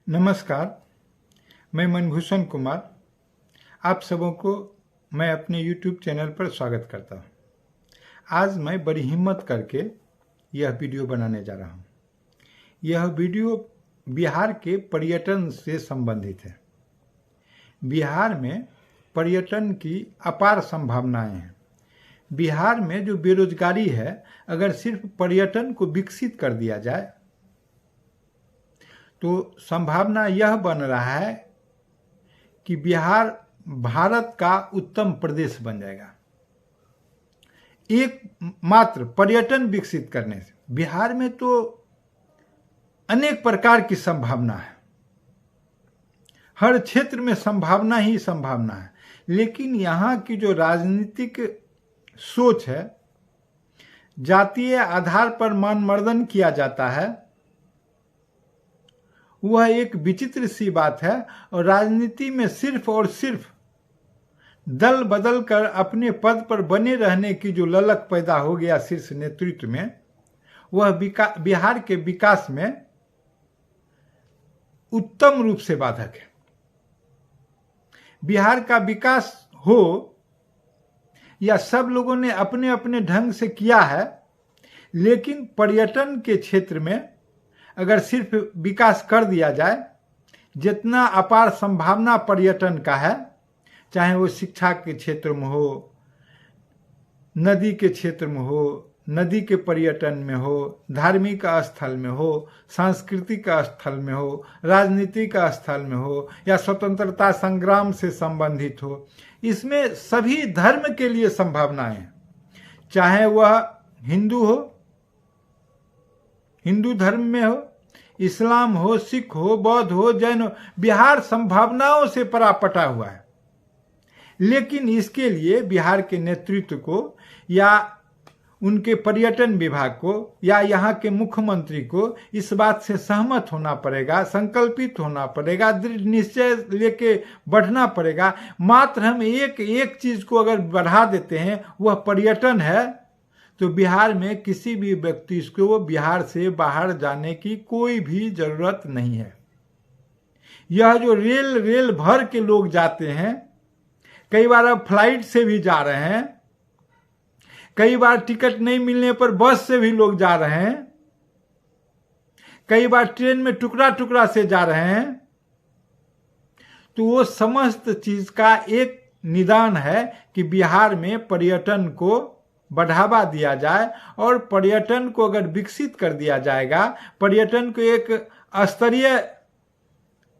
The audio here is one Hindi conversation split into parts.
नमस्कार, मैं मनभूषण कुमार आप सबों को मैं अपने YouTube चैनल पर स्वागत करता हूँ। आज मैं बड़ी हिम्मत करके यह वीडियो बनाने जा रहा हूँ। यह वीडियो बिहार के पर्यटन से संबंधित है। बिहार में पर्यटन की अपार संभावनाएं हैं। बिहार में जो बेरोजगारी है, अगर सिर्फ पर्यटन को विकसित कर दिया जाए तो संभावना यह बन रहा है कि बिहार भारत का उत्तम प्रदेश बन जाएगा। एक मात्र पर्यटन विकसित करने से बिहार में तो अनेक प्रकार की संभावना है, हर क्षेत्र में संभावना ही संभावना है। लेकिन यहाँ की जो राजनीतिक सोच है, जातीय आधार पर मानमर्दन किया जाता है, वह एक विचित्र सी बात है। और राजनीति में सिर्फ और सिर्फ दल बदल कर अपने पद पर बने रहने की जो ललक पैदा हो गया शीर्ष नेतृत्व में, वह बिहार के विकास में उत्तम रूप से बाधक है। बिहार का विकास हो या सब लोगों ने अपने अपने ढंग से किया है, लेकिन पर्यटन के क्षेत्र में अगर सिर्फ विकास कर दिया जाए, जितना अपार संभावना पर्यटन का है, चाहे वो शिक्षा के क्षेत्र में हो, नदी के क्षेत्र में हो, नदी के पर्यटन में हो, धार्मिक स्थल में हो, सांस्कृतिक स्थल में हो, राजनीतिक स्थल में हो, या स्वतंत्रता संग्राम से संबंधित हो, इसमें सभी धर्म के लिए संभावनाएं हैं। चाहे वह हिंदू हो, हिंदू धर्म में हो, इस्लाम हो, सिख हो, बौद्ध हो, जैन हो, बिहार संभावनाओं से परापटा हुआ है। लेकिन इसके लिए बिहार के नेतृत्व को या उनके पर्यटन विभाग को या यहाँ के मुख्यमंत्री को इस बात से सहमत होना पड़ेगा, संकल्पित होना पड़ेगा, दृढ़ निश्चय लेके बढ़ना पड़ेगा। मात्र हम एक चीज को अगर बढ़ा देते हैं, वह पर्यटन है, तो बिहार में किसी भी व्यक्ति को बिहार से बाहर जाने की कोई भी जरूरत नहीं है। यह जो रेल भर के लोग जाते हैं, कई बार अब फ्लाइट से भी जा रहे हैं, कई बार टिकट नहीं मिलने पर बस से भी लोग जा रहे हैं, कई बार ट्रेन में टुकड़ा टुकड़ा से जा रहे हैं, तो वो समस्त चीज का एक निदान है कि बिहार में पर्यटन को बढ़ावा दिया जाए। और पर्यटन को अगर विकसित कर दिया जाएगा, पर्यटन को एक स्तरीय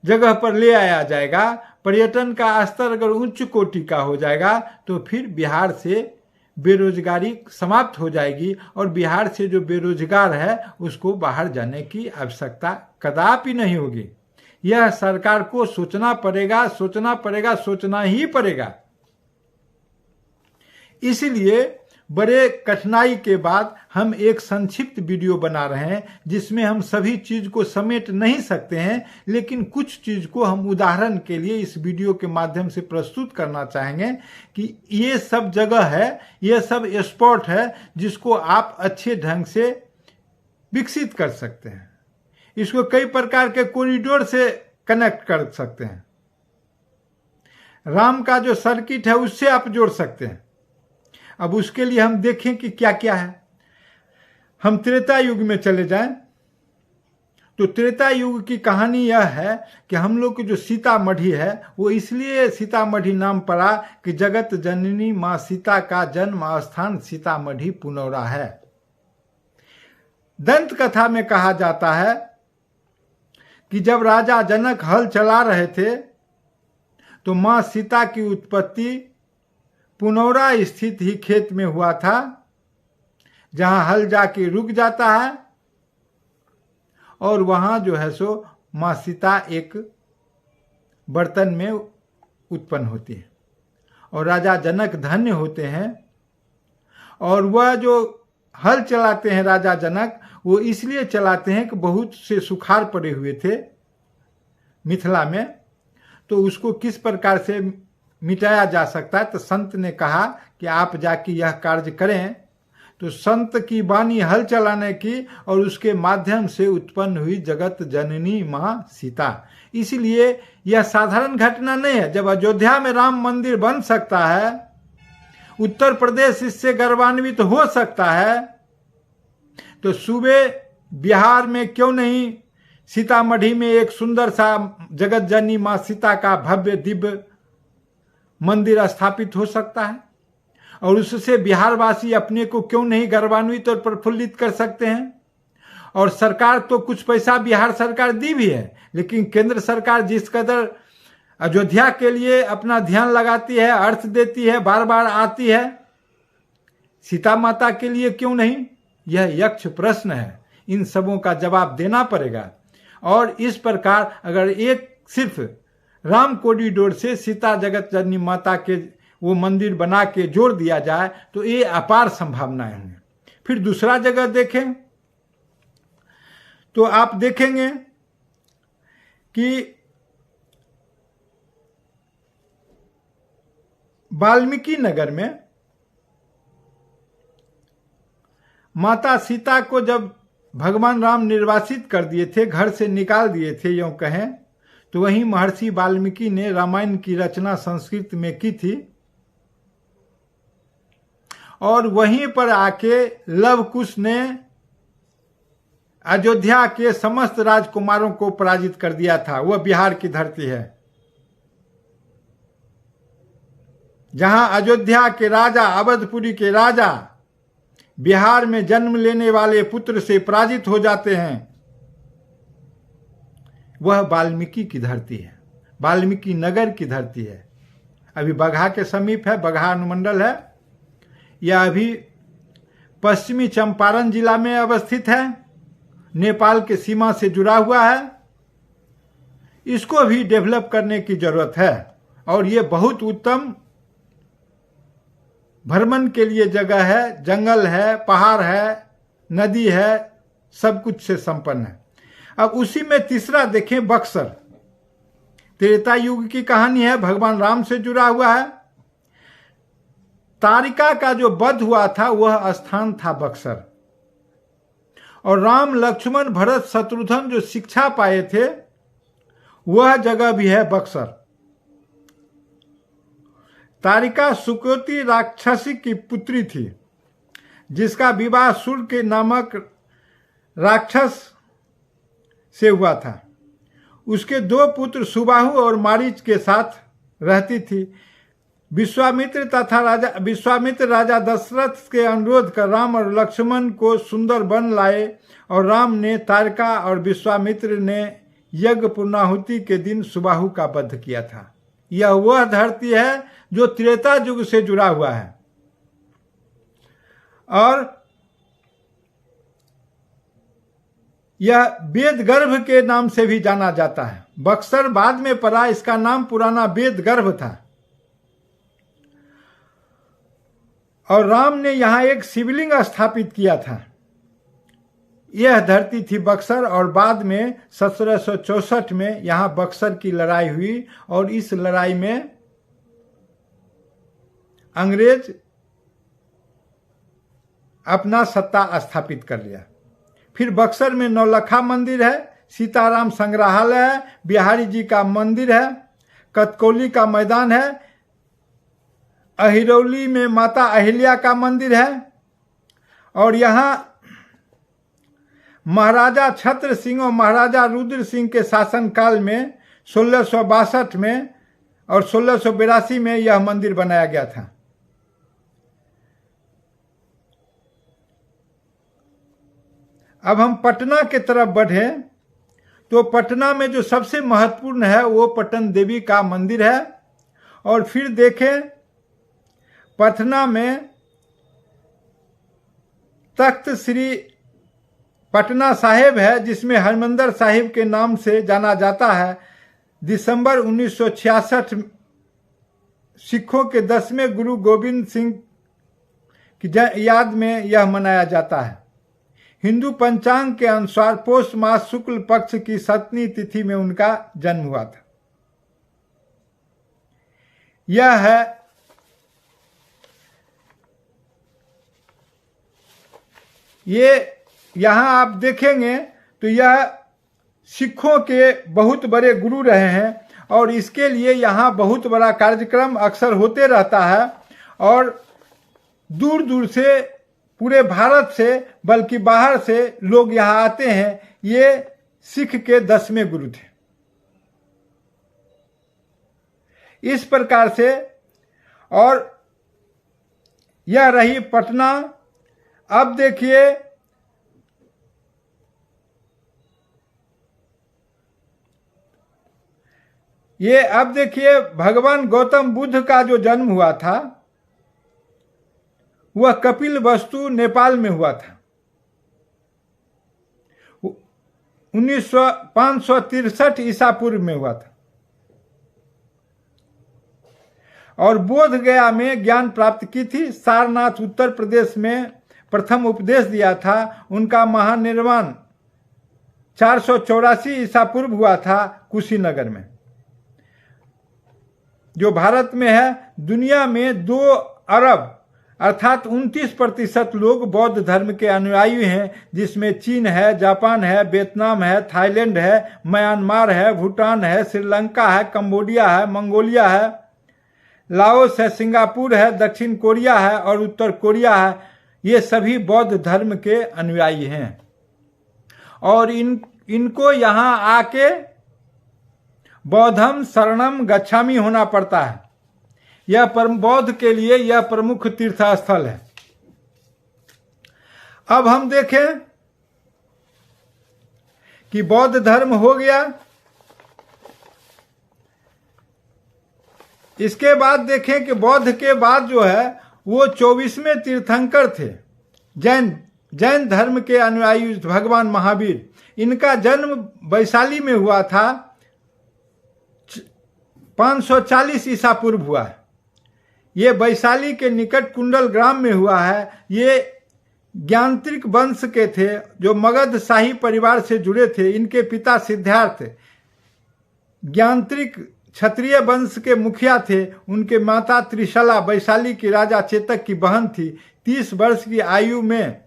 जगह पर ले आया जाएगा, पर्यटन का स्तर अगर उच्च कोटि का हो जाएगा, तो फिर बिहार से बेरोजगारी समाप्त हो जाएगी और बिहार से जो बेरोजगार है उसको बाहर जाने की आवश्यकता कदापि नहीं होगी। यह सरकार को सोचना पड़ेगा, सोचना ही पड़ेगा। इसलिए बड़े कठिनाई के बाद हम एक संक्षिप्त वीडियो बना रहे हैं, जिसमें हम सभी चीज को समेट नहीं सकते हैं, लेकिन कुछ चीज को हम उदाहरण के लिए इस वीडियो के माध्यम से प्रस्तुत करना चाहेंगे कि ये सब जगह है, ये सब स्पॉट है जिसको आप अच्छे ढंग से विकसित कर सकते हैं। इसको कई प्रकार के कॉरिडोर से कनेक्ट कर सकते हैं। राम का जो सर्किट है उससे आप जोड़ सकते हैं। अब उसके लिए हम देखें कि क्या क्या है। हम त्रेता युग में चले जाएं तो त्रेता युग की कहानी यह है कि हम लोग की जो सीतामढ़ी है, वो इसलिए सीतामढ़ी नाम पड़ा कि जगत जननी मां सीता का जन्म स्थान सीतामढ़ी पुनौरा है। दंत कथा में कहा जाता है कि जब राजा जनक हल चला रहे थे तो मां सीता की उत्पत्ति पुनौरा स्थित ही खेत में हुआ था, जहां हल जाके रुक जाता है और वहां जो है सो मां सीता एक बर्तन में उत्पन्न होती है और राजा जनक धन्य होते हैं। और वह जो हल चलाते हैं राजा जनक, वो इसलिए चलाते हैं कि बहुत से सुखाड़ पड़े हुए थे मिथिला में, तो उसको किस प्रकार से मिटाया जा सकता है। तो संत ने कहा कि आप जाके यह कार्य करें। तो संत की वाणी हल चलाने की और उसके माध्यम से उत्पन्न हुई जगत जननी मां सीता। इसलिए यह साधारण घटना नहीं है। जब अयोध्या में राम मंदिर बन सकता है, उत्तर प्रदेश इससे गौरवान्वित हो सकता है, तो सूबे बिहार में क्यों नहीं सीतामढ़ी में एक सुंदर सा जगत जननी मां सीता का भव्य दिव्य मंदिर स्थापित हो सकता है, और उससे बिहारवासी अपने को क्यों नहीं गौरवान्वित और प्रफुल्लित कर सकते हैं। और सरकार तो कुछ पैसा बिहार सरकार दी भी है, लेकिन केंद्र सरकार जिस कदर अयोध्या के लिए अपना ध्यान लगाती है, अर्थ देती है, बार बार आती है, सीता माता के लिए क्यों नहीं? यह यक्ष प्रश्न है, इन सबों का जवाब देना पड़ेगा। और इस प्रकार अगर एक सिर्फ राम कॉरिडोर से सीता जगत जननी माता के वो मंदिर बना के जोड़ दिया जाए तो ये अपार संभावनाएं हैं। फिर दूसरा जगह देखें तो आप देखेंगे कि वाल्मीकि नगर में माता सीता को जब भगवान राम निर्वासित कर दिए थे, घर से निकाल दिए थे यूं कहें, तो वहीं महर्षि वाल्मीकि ने रामायण की रचना संस्कृत में की थी, और वहीं पर आके लव कुश ने अयोध्या के समस्त राजकुमारों को पराजित कर दिया था। वह बिहार की धरती है जहां अयोध्या के राजा, अवधपुरी के राजा बिहार में जन्म लेने वाले पुत्र से पराजित हो जाते हैं। वह वाल्मीकि की धरती है, वाल्मीकि नगर की धरती है। अभी बगहा के समीप है, बगहा अनुमंडल है। यह अभी पश्चिमी चंपारण जिला में अवस्थित है, नेपाल के सीमा से जुड़ा हुआ है। इसको भी डेवलप करने की जरूरत है, और ये बहुत उत्तम भ्रमण के लिए जगह है, जंगल है, पहाड़ है, नदी है, सब कुछ से संपन्न है। अब उसी में तीसरा देखें, बक्सर। त्रेता युग की कहानी है, भगवान राम से जुड़ा हुआ है। तारिका का जो वध हुआ था वह स्थान था बक्सर, और राम लक्ष्मण भरत शत्रुघ्न जो शिक्षा पाए थे वह जगह भी है बक्सर। तारिका सुकोती राक्षसी की पुत्री थी, जिसका विवाह सुर के नामक राक्षस से हुआ था। उसके दो पुत्र सुबाहु और मारीच के साथ रहती थी। विश्वामित्र राजा दशरथ के अनुरोध कर राम और लक्ष्मण को सुंदर वन लाए, और राम ने तारिका और विश्वामित्र ने यज्ञ पूर्णाहुति के दिन सुबाहु का वध किया था। यह वह धरती है जो त्रेता युग से जुड़ा हुआ है, और यह वेदगर्भ के नाम से भी जाना जाता है। बक्सर बाद में पड़ा, इसका नाम पुराना वेदगर्भ था। और राम ने यहां एक शिवलिंग स्थापित किया था। यह धरती थी बक्सर, और बाद में 1764 में यहां बक्सर की लड़ाई हुई, और इस लड़ाई में अंग्रेज अपना सत्ता स्थापित कर लिया। फिर बक्सर में नौलखा मंदिर है, सीताराम संग्रहालय है, बिहारी जी का मंदिर है, कतकौली का मैदान है, अहिरौली में माता अहिल्या का मंदिर है, और यहाँ महाराजा छत्र सिंह और महाराजा रुद्र सिंह के शासनकाल में 1662 में और 1682 में यह मंदिर बनाया गया था। अब हम पटना के तरफ बढ़े तो पटना में जो सबसे महत्वपूर्ण है वो पटन देवी का मंदिर है। और फिर देखें, पटना में तख्त श्री पटना साहिब है, जिसमें हरमंदिर साहिब के नाम से जाना जाता है। दिसंबर 1966 सिखों के 10वें गुरु गोविंद सिंह की याद में यह मनाया जाता है। हिंदू पंचांग के अनुसार पौष मास शुक्ल पक्ष की 7वीं तिथि में उनका जन्म हुआ था। यह है ये यहाँ आप देखेंगे तो यह सिखों के बहुत बड़े गुरु रहे हैं और इसके लिए यहाँ बहुत बड़ा कार्यक्रम अक्सर होते रहता है और दूर दूर से पूरे भारत से बल्कि बाहर से लोग यहाँ आते हैं। ये सिख के 10वें गुरु थे। इस प्रकार से और यह रही पटना। अब देखिए अब देखिए भगवान गौतम बुद्ध का जो जन्म हुआ था वह कपिलवस्तु नेपाल में हुआ था। 563 ईसा पूर्व में हुआ था और बोध गया में ज्ञान प्राप्त की थी। सारनाथ उत्तर प्रदेश में प्रथम उपदेश दिया था। उनका महानिर्वाण 484 ईसा पूर्व हुआ था कुशीनगर में, जो भारत में है। दुनिया में 2 अरब अर्थात 29% लोग बौद्ध धर्म के अनुयायी हैं, जिसमें चीन है, जापान है, वियतनाम है, थाईलैंड है, म्यांमार है, भूटान है, श्रीलंका है, कंबोडिया है, मंगोलिया है, लाओस है, सिंगापुर है, दक्षिण कोरिया है और उत्तर कोरिया है। ये सभी बौद्ध धर्म के अनुयायी हैं और इनको यहाँ आके बौद्धम शरणम गच्छामि होना पड़ता है। यह बौद्ध के लिए यह प्रमुख तीर्थ स्थल है। अब हम देखें कि बौद्ध धर्म हो गया। इसके बाद देखें कि बौद्ध के बाद जो है वो 24वें तीर्थंकर थे, जैन धर्म के अनुयायी भगवान महावीर। इनका जन्म वैशाली में हुआ था, 540 ईसा पूर्व हुआ है। ये वैशाली के निकट कुंडल ग्राम में हुआ है। ये ज्ञांत्रिक वंश के थे जो मगध शाही परिवार से जुड़े थे। इनके पिता सिद्धार्थ ज्ञांत्रिक क्षत्रिय वंश के मुखिया थे। उनके माता त्रिशला वैशाली की राजा चेतक की बहन थी। 30 वर्ष की आयु में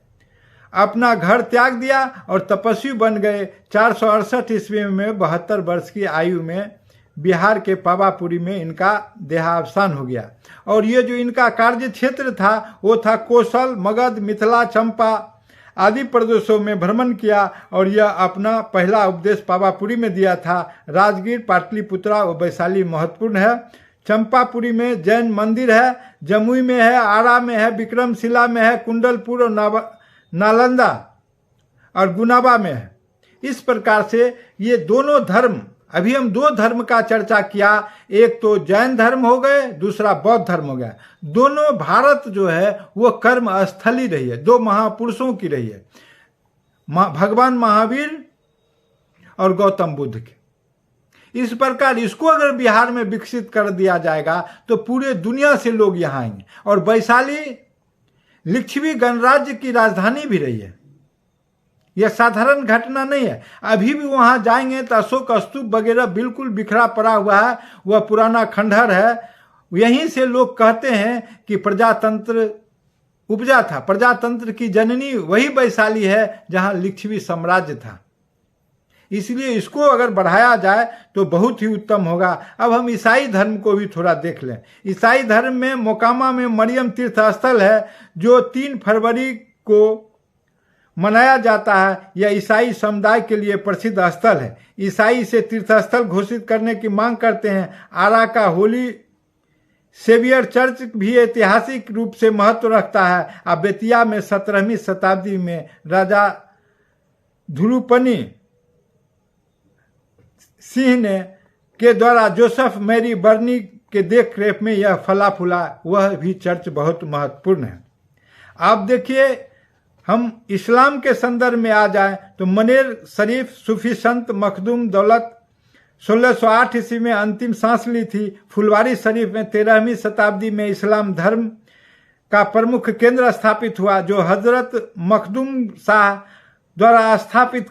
अपना घर त्याग दिया और तपस्वी बन गए। 468 ईस्वी में 72 वर्ष की आयु में बिहार के पावापुरी में इनका देहावसान हो गया। और ये जो इनका कार्य क्षेत्र था वो था कौशल, मगध, मिथिला, चंपा आदि प्रदेशों में भ्रमण किया और यह अपना पहला उपदेश पावापुरी में दिया था। राजगीर, पाटलिपुत्रा और वैशाली महत्वपूर्ण है। चंपापुरी में जैन मंदिर है, जमुई में है, आरा में है, विक्रमशिला में है, कुंडलपुर और नालंदा और गुनाबा में है। इस प्रकार से ये दोनों धर्म, अभी हम 2 धर्म का चर्चा किया, एक तो जैन धर्म हो गए, दूसरा बौद्ध धर्म हो गया। दोनों भारत जो है वो कर्म स्थली रही है, 2 महापुरुषों की रही है, भगवान महावीर और गौतम बुद्ध के। इस प्रकार इसको अगर बिहार में विकसित कर दिया जाएगा तो पूरे दुनिया से लोग यहाँ आएंगे। और वैशाली लिच्छवी गणराज्य की राजधानी भी रही है। यह साधारण घटना नहीं है। अभी भी वहां जाएंगे तो अशोक स्तूप वगैरह बिल्कुल बिखरा पड़ा हुआ है, वह पुराना खंडहर है। यहीं से लोग कहते हैं कि प्रजातंत्र उपजा था। प्रजातंत्र की जननी वही वैशाली है जहां लिच्छवी साम्राज्य था। इसलिए इसको अगर बढ़ाया जाए तो बहुत ही उत्तम होगा। अब हम ईसाई धर्म को भी थोड़ा देख लें। ईसाई धर्म में मोकामा में मरियम तीर्थ स्थल है जो 3 फरवरी को मनाया जाता है। यह ईसाई समुदाय के लिए प्रसिद्ध स्थल है। ईसाई इसे तीर्थस्थल घोषित करने की मांग करते हैं। आरा का होली सेवियर चर्च भी ऐतिहासिक रूप से महत्व रखता है। अब बेतिया में 17वीं शताब्दी में राजा धुरुपनी सिंह ने के द्वारा जोसेफ मैरी बर्नी के देख रेख में यह फला फूला, वह भी चर्च बहुत महत्वपूर्ण है। आप देखिए, हम इस्लाम के संदर्भ में आ जाएं तो मनेर शरीफ सूफी संत मखदूम दौलत 1608 ईस्वी में अंतिम सांस ली थी। फुलवारी शरीफ में 13वीं शताब्दी में इस्लाम धर्म का प्रमुख केंद्र स्थापित हुआ, जो हजरत मखदूम शाह द्वारा स्थापित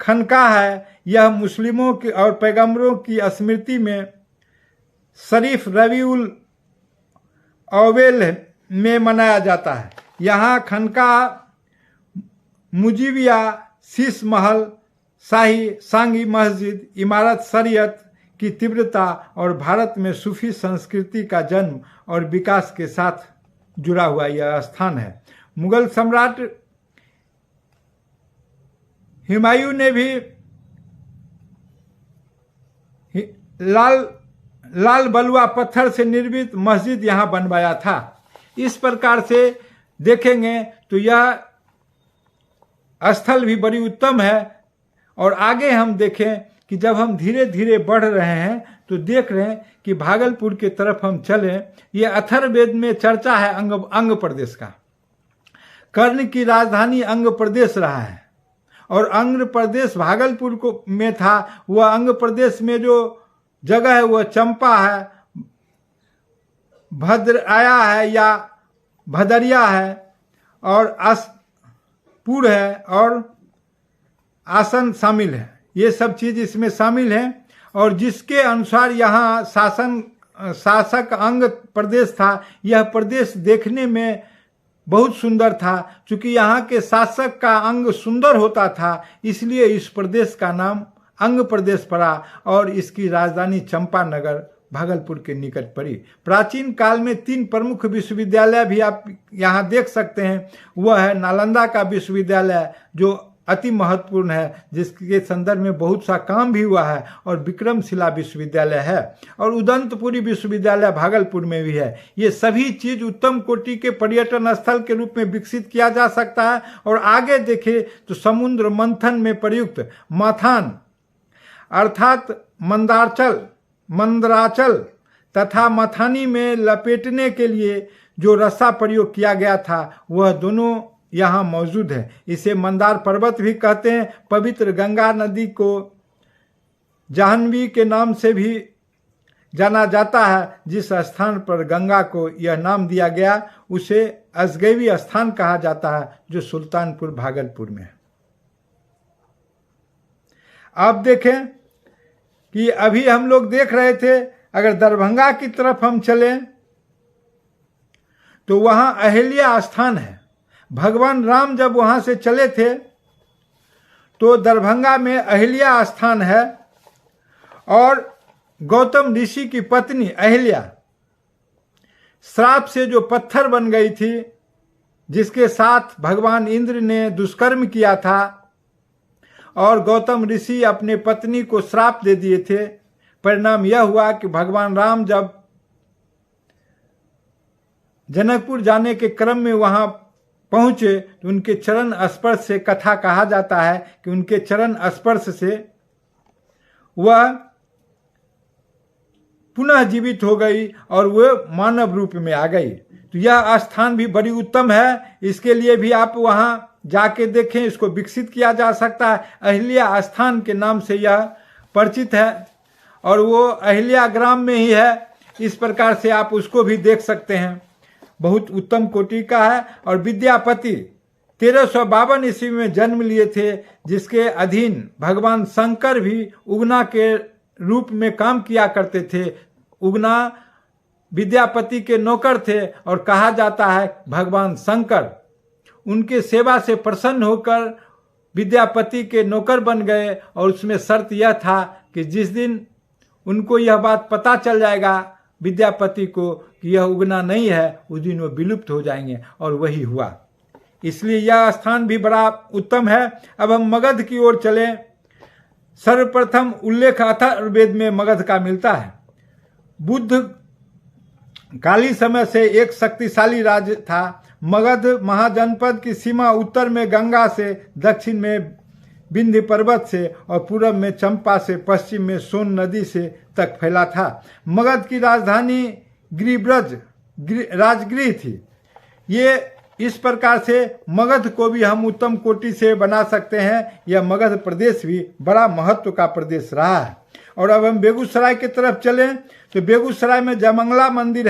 खनकाह है। यह मुस्लिमों की और पैगंबरों की स्मृति में शरीफ रबीउल अव्वल में मनाया जाता है। यहाँ खनकाह मुजीबिया, शीश महल, शाही सांगी मस्जिद, इमारत शरीयत की तीव्रता और भारत में सूफी संस्कृति का जन्म और विकास के साथ जुड़ा हुआ यह स्थान है। मुगल सम्राट हुमायूं ने भी लाल बलुआ पत्थर से निर्मित मस्जिद यहाँ बनवाया था। इस प्रकार से देखेंगे तो यह स्थल भी बड़ी उत्तम है। और आगे हम देखें कि जब हम धीरे धीरे बढ़ रहे हैं तो देख रहे हैं कि भागलपुर के तरफ हम चलें। ये अथर्ववेद में चर्चा है अंग प्रदेश का। कर्ण की राजधानी अंग प्रदेश रहा है और अंग प्रदेश भागलपुर को में था। वह अंग प्रदेश में जो जगह है वह चंपा है, भद्राया है या भदरिया है और पुर है और आसन शामिल है। ये सब चीज इसमें शामिल है। और जिसके अनुसार यहाँ शासक अंग प्रदेश था। यह प्रदेश देखने में बहुत सुंदर था। चूंकि यहाँ के शासक का अंग सुंदर होता था इसलिए इस प्रदेश का नाम अंग प्रदेश पड़ा और इसकी राजधानी चंपानगर भागलपुर के निकट पड़ी। प्राचीन काल में 3 प्रमुख विश्वविद्यालय भी आप यहाँ देख सकते हैं। वह है नालंदा का विश्वविद्यालय जो अति महत्वपूर्ण है, जिसके संदर्भ में बहुत सा काम भी हुआ है, और विक्रमशिला विश्वविद्यालय है और उदंतपुरी विश्वविद्यालय भागलपुर में भी है। ये सभी चीज उत्तम कोटि के पर्यटन स्थल के रूप में विकसित किया जा सकता है। और आगे देखें तो समुद्र मंथन में प्रयुक्त मथान अर्थात मंदराचल तथा मथानी में लपेटने के लिए जो रस्सा प्रयोग किया गया था वह दोनों यहाँ मौजूद है। इसे मंदार पर्वत भी कहते हैं। पवित्र गंगा नदी को जाह्नवी के नाम से भी जाना जाता है। जिस स्थान पर गंगा को यह नाम दिया गया उसे अजगैवी स्थान कहा जाता है जो सुल्तानपुर भागलपुर में है। आप देखें कि अभी हम लोग देख रहे थे, अगर दरभंगा की तरफ हम चलें तो वहां अहिल्या स्थान है। भगवान राम जब वहां से चले थे तो दरभंगा में अहिल्या स्थान है और गौतम ऋषि की पत्नी अहिल्या श्राप से जो पत्थर बन गई थी, जिसके साथ भगवान इंद्र ने दुष्कर्म किया था और गौतम ऋषि अपने पत्नी को श्राप दे दिए थे। परिणाम यह हुआ कि भगवान राम जब जनकपुर जाने के क्रम में वहां पहुंचे तो उनके चरण स्पर्श से, कथा कहा जाता है कि उनके चरण स्पर्श से वह पुनः जीवित हो गई और वह मानव रूप में आ गई। तो यह स्थान भी बड़ी उत्तम है। इसके लिए भी आप वहां जाके देखें, इसको विकसित किया जा सकता है। अहिल्या स्थान के नाम से यह परिचित है और वो अहिल्या ग्राम में ही है। इस प्रकार से आप उसको भी देख सकते हैं। बहुत उत्तम कोटि का है। और विद्यापति 1352 ईस्वी में जन्म लिए थे, जिसके अधीन भगवान शंकर भी उगना के रूप में काम किया करते थे। उगना विद्यापति के नौकर थे और कहा जाता है भगवान शंकर उनके सेवा से प्रसन्न होकर विद्यापति के नौकर बन गए। और उसमें शर्त यह था कि जिस दिन उनको यह बात पता चल जाएगा विद्यापति को कि यह उगना नहीं है, उस दिन वो विलुप्त हो जाएंगे, और वही हुआ। इसलिए यह स्थान भी बड़ा उत्तम है। अब हम मगध की ओर चलें। सर्वप्रथम उल्लेख अथर्ववेद में मगध का मिलता है। बुद्ध काली समय से एक शक्तिशाली राज्य था। मगध महाजनपद की सीमा उत्तर में गंगा से, दक्षिण में विंध्य पर्वत से और पूर्व में चंपा से, पश्चिम में सोन नदी से तक फैला था। मगध की राजधानी गिरिब्रज राजगृह थी। ये इस प्रकार से मगध को भी हम उत्तम कोटि से बना सकते हैं। यह मगध प्रदेश भी बड़ा महत्व का प्रदेश रहा है। और अब हम बेगूसराय की तरफ चलें तो बेगूसराय में जयमंगला मंदिर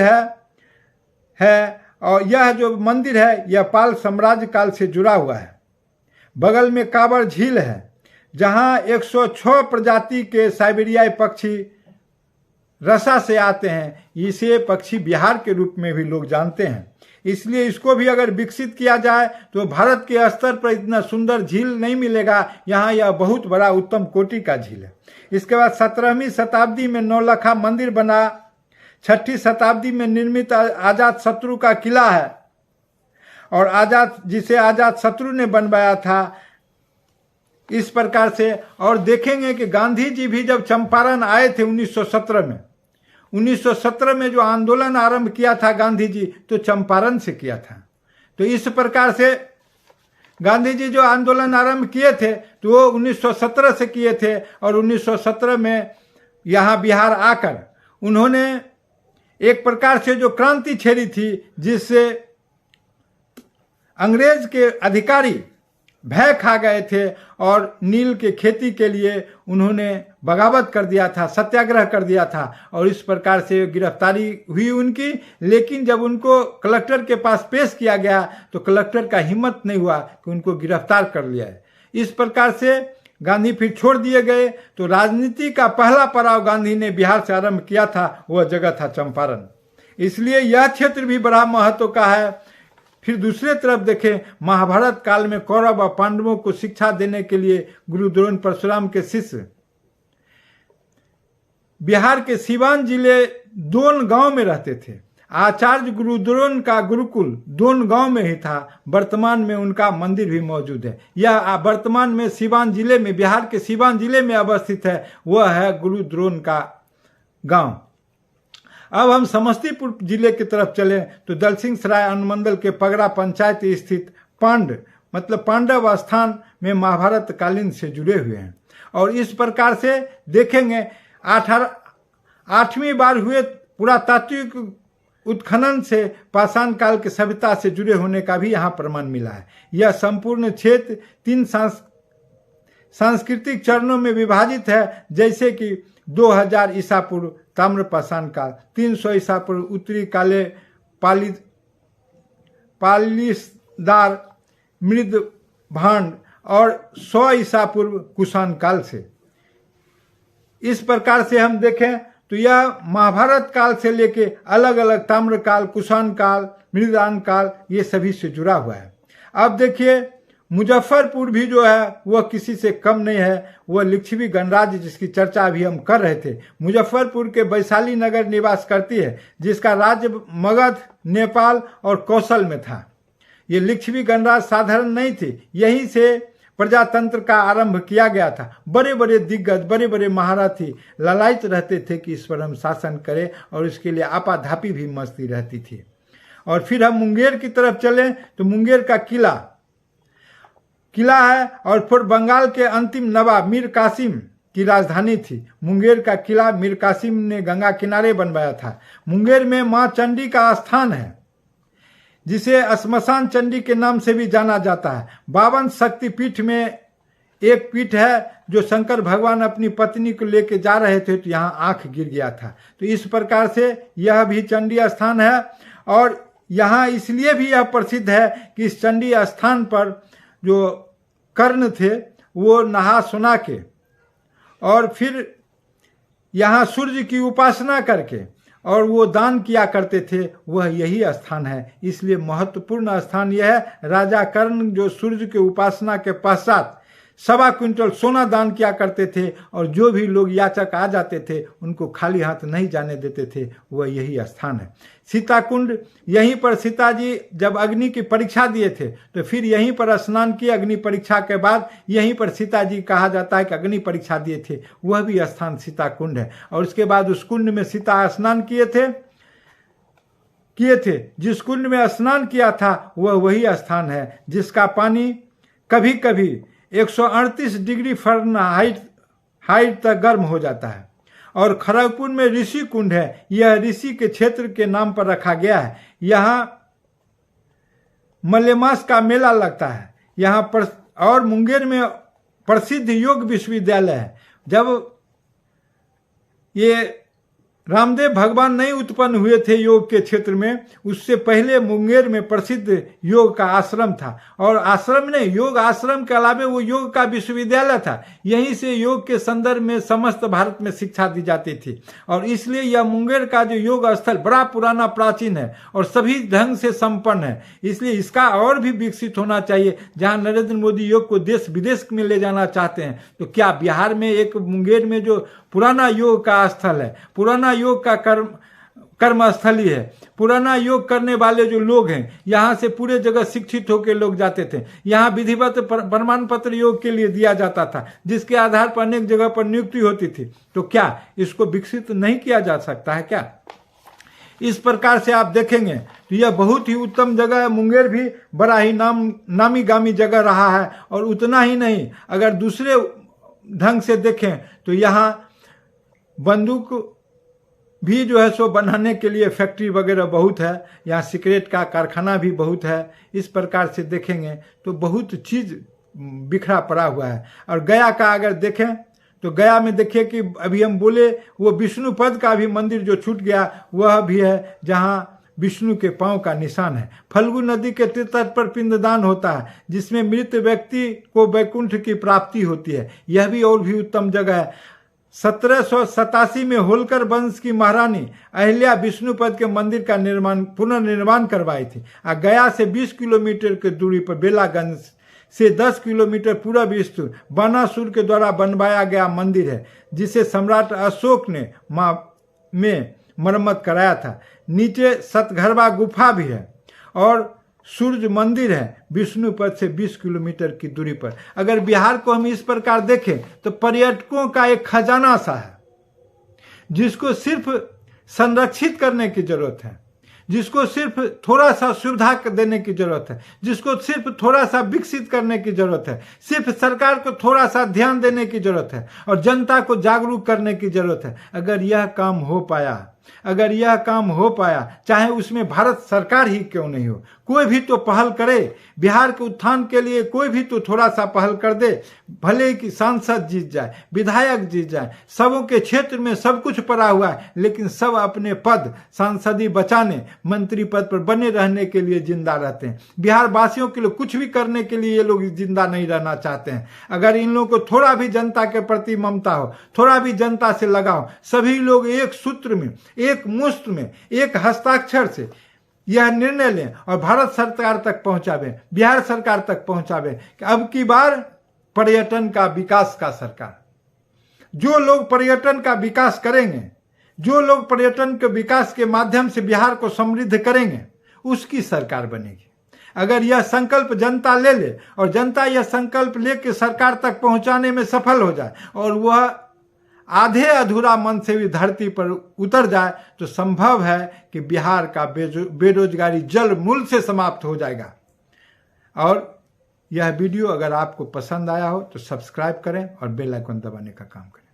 है और यह जो मंदिर है यह पाल साम्राज्य काल से जुड़ा हुआ है। बगल में कांवर झील है जहां 106 प्रजाति के साइबेरियाई पक्षी रसा से आते हैं। इसे पक्षी बिहार के रूप में भी लोग जानते हैं। इसलिए इसको भी अगर विकसित किया जाए तो भारत के स्तर पर इतना सुंदर झील नहीं मिलेगा। यहाँ यह बहुत बड़ा उत्तम कोटि का झील है। इसके बाद 17वीं शताब्दी में नौलखा मंदिर बना। 6ठी शताब्दी में निर्मित आजाद शत्रु का किला है, और जिसे आजाद शत्रु ने बनवाया था। इस प्रकार से और देखेंगे कि गांधी जी भी जब चंपारण आए थे 1917 में जो आंदोलन आरंभ किया था गांधी जी, तो चंपारण से किया था। तो इस प्रकार से गांधी जी जो आंदोलन आरंभ किए थे तो वो 1917 से किए थे, और 1917 में यहाँ बिहार आकर उन्होंने एक प्रकार से जो क्रांति छेड़ी थी, जिससे अंग्रेज के अधिकारी भय खा गए थे और नील के खेती के लिए उन्होंने बगावत कर दिया था, सत्याग्रह कर दिया था, और इस प्रकार से गिरफ्तारी हुई उनकी। लेकिन जब उनको कलेक्टर के पास पेश किया गया तो कलेक्टर का हिम्मत नहीं हुआ कि उनको गिरफ्तार कर लिया है। इस प्रकार से गांधी फिर छोड़ दिए गए। तो राजनीति का पहला पड़ाव गांधी ने बिहार से आरंभ किया था, वह जगह था चंपारण। इसलिए यह क्षेत्र भी बड़ा महत्व का है। फिर दूसरे तरफ देखें, महाभारत काल में कौरव और पांडवों को शिक्षा देने के लिए गुरु द्रोण परशुराम के शिष्य बिहार के सीवान जिले दोन गांव में रहते थे। आचार्य गुरु द्रोण का गुरुकुल दोन गांव में ही था। वर्तमान में उनका मंदिर भी मौजूद है। यह वर्तमान में सीवान जिले में, बिहार के सीवान जिले में अवस्थित है। वह है गुरु द्रोण का गांव। अब हम समस्तीपुर जिले की तरफ चलें तो दलसिंह सराय अनुमंडल के पगड़ा पंचायत स्थित पांडव स्थान में महाभारत कालीन से जुड़े हुए हैं। और इस प्रकार से देखेंगे 8वीं बार हुए पुरातात्विक उत्खनन से पाषाण काल के सभ्यता से जुड़े होने का भी यहाँ प्रमाण मिला है। यह संपूर्ण क्षेत्र 3 सांस्कृतिक चरणों में विभाजित है, जैसे कि 2000 ईसा पूर्व ताम्र पाषाण काल, 300 ईसा पूर्व उत्तरी काले पालिशदार मृद भांड, और 100 ईसा पूर्व कुषाण काल से। इस प्रकार से हम देखें तो यह महाभारत काल से लेके अलग अलग ताम्र काल, कुषाण काल, मृदान काल, ये सभी से जुड़ा हुआ है। अब देखिए मुजफ्फरपुर भी जो है वह किसी से कम नहीं है। वह लिच्छवी गणराज्य जिसकी चर्चा अभी हम कर रहे थे, मुजफ्फरपुर के वैशाली नगर निवास करती है, जिसका राज्य मगध, नेपाल और कौशल में था। ये लिच्छवी गणराज्य साधारण नहीं थे, यहीं से प्रजातंत्र का आरंभ किया गया था। बड़े बड़े दिग्गज, बड़े बड़े महारथी लालायित रहते थे कि इस पर हम शासन करें, और इसके लिए आपाधापी भी मस्ती रहती थी। और फिर हम मुंगेर की तरफ चलें तो मुंगेर का किला है, और फिर बंगाल के अंतिम नवाब मीर कासिम की राजधानी थी। मुंगेर का किला मीर कासिम ने गंगा किनारे बनवाया था। मुंगेर में मां चंडी का स्थान है, जिसे श्मशान चंडी के नाम से भी जाना जाता है। 52 शक्तिपीठ में एक पीठ है जो शंकर भगवान अपनी पत्नी को लेके जा रहे थे तो यहाँ आंख गिर गया था। तो इस प्रकार से यह भी चंडी स्थान है। और यहाँ इसलिए भी यह प्रसिद्ध है कि इस चंडी स्थान पर जो कर्ण थे वो नहा सुना के और फिर यहाँ सूर्य की उपासना करके और वो दान किया करते थे, वह यही स्थान है। इसलिए महत्वपूर्ण स्थान यह है। राजा कर्ण जो सूर्य के उपासना के पश्चात 1.25 क्विंटल सोना दान किया करते थे, और जो भी लोग याचक आ जाते थे उनको खाली हाथ नहीं जाने देते थे, वह यही स्थान है। सीता कुंड, यहीं पर सीता जी जब अग्नि की परीक्षा दिए थे तो फिर यहीं पर स्नान किए। अग्नि परीक्षा के बाद यहीं पर सीता जी कहा जाता है कि अग्नि परीक्षा दिए थे, वह भी स्थान सीता कुंड है। और उसके बाद उस कुंड में सीता स्नान किए थे। जिस कुंड में स्नान किया था वह वही स्थान है जिसका पानी कभी कभी 138 डिग्री फ़ारेनहाइट तक गर्म हो जाता है। और खड़गपुर में ऋषि कुंड है, यह ऋषि के क्षेत्र के नाम पर रखा गया है। यहाँ मलेमास का मेला लगता है यहाँ पर। और मुंगेर में प्रसिद्ध योग विश्वविद्यालय है। जब ये रामदेव भगवान नहीं उत्पन्न हुए थे योग के क्षेत्र में, उससे पहले मुंगेर में प्रसिद्ध योग का आश्रम था। और आश्रम नहीं, योग आश्रम के अलावा वो योग का विश्वविद्यालय था। यहीं से योग के संदर्भ में समस्त भारत में शिक्षा दी जाती थी। और इसलिए यह मुंगेर का जो योग स्थल बड़ा पुराना प्राचीन है और सभी ढंग से संपन्न है। इसलिए इसका और भी विकसित होना चाहिए। जहां नरेंद्र मोदी योग को देश विदेश में ले जाना चाहते हैं, तो क्या बिहार में एक मुंगेर में जो पुराना योग का स्थल है, पुराना योग का कर्म स्थली है, पुराना योग करने वाले जो लोग हैं, यहाँ से पूरे जगह शिक्षित होकर लोग जाते थे। यहाँ विधिवत प्रमाण पत्र योग के लिए दिया जाता था, जिसके आधार पर अनेक जगह पर नियुक्ति होती थी। तो क्या इसको विकसित नहीं किया जा सकता है क्या? इस प्रकार से आप देखेंगे तो यह बहुत ही उत्तम जगह है। मुंगेर भी बड़ा ही नामी गामी जगह रहा है। और उतना ही नहीं, अगर दूसरे ढंग से देखें तो यहाँ बंदूक भी जो है सो बनाने के लिए फैक्ट्री वगैरह बहुत है। यहाँ सिगरेट का कारखाना भी बहुत है। इस प्रकार से देखेंगे तो बहुत चीज़ बिखरा पड़ा हुआ है। और गया का अगर देखें तो गया में देखिए कि अभी हम बोले वो विष्णुपद का भी मंदिर जो छूट गया वह भी है, जहाँ विष्णु के पांव का निशान है। फल्गु नदी के तट पर पिंडदान होता है, जिसमें मृत व्यक्ति को वैकुंठ की प्राप्ति होती है। यह भी और भी उत्तम जगह है। 1787 में होलकर वंश की महारानी अहिल्या विष्णुपद के मंदिर का पुनर्निर्माण करवाई थी। गया से 20 किलोमीटर की दूरी पर बेलागंज से 10 किलोमीटर पूर्व स्थित बानासुर के द्वारा बनवाया गया मंदिर है, जिसे सम्राट अशोक ने में मरम्मत कराया था। नीचे सतघरवा गुफा भी है और सूर्य मंदिर है विष्णुपद से 20 किलोमीटर की दूरी पर। अगर बिहार को हम इस प्रकार देखें तो पर्यटकों का एक खजाना सा है, जिसको सिर्फ संरक्षित करने की जरूरत है, जिसको सिर्फ थोड़ा सा सुविधा देने की जरूरत है, जिसको सिर्फ थोड़ा सा विकसित करने की जरूरत है, सिर्फ सरकार को थोड़ा सा ध्यान देने की जरूरत है और जनता को जागरूक करने की जरूरत है। अगर यह काम हो पाया, अगर यह काम हो पाया, चाहे उसमें भारत सरकार ही क्यों नहीं हो, कोई भी तो पहल करे। बिहार के उत्थान के लिए कोई भी तो थोड़ा सा पहल कर दे। भले कि सांसद जीत जाए, विधायक जीत जाए, सबों के क्षेत्र में सब कुछ पड़ा हुआ है, लेकिन सब अपने पद सांसदी बचाने, मंत्री पद पर बने रहने के लिए जिंदा रहते हैं। बिहार वासियों के लिए कुछ भी करने के लिए ये लोग जिंदा नहीं रहना चाहते हैं। अगर इन लोगों को थोड़ा भी जनता के प्रति ममता हो, थोड़ा भी जनता से लगाओ, सभी लोग एक सूत्र में, एक मुश्त में, एक हस्ताक्षर से यह निर्णय लें और भारत सरकार तक पहुंचावे, बिहार सरकार तक पहुंचावे कि अब की बार पर्यटन का विकास का सरकार। जो लोग पर्यटन का विकास करेंगे, जो लोग पर्यटन के विकास के माध्यम से बिहार को समृद्ध करेंगे, उसकी सरकार बनेगी। अगर यह संकल्प जनता ले ले और जनता यह संकल्प लेकर सरकार तक पहुंचाने में सफल हो जाए और वह आधे अधूरा मन से भी धरती पर उतर जाए, तो संभव है कि बिहार का बेरोजगारी जड़ मूल से समाप्त हो जाएगा। और यह वीडियो अगर आपको पसंद आया हो तो सब्सक्राइब करें और बेल आइकन दबाने का काम करें।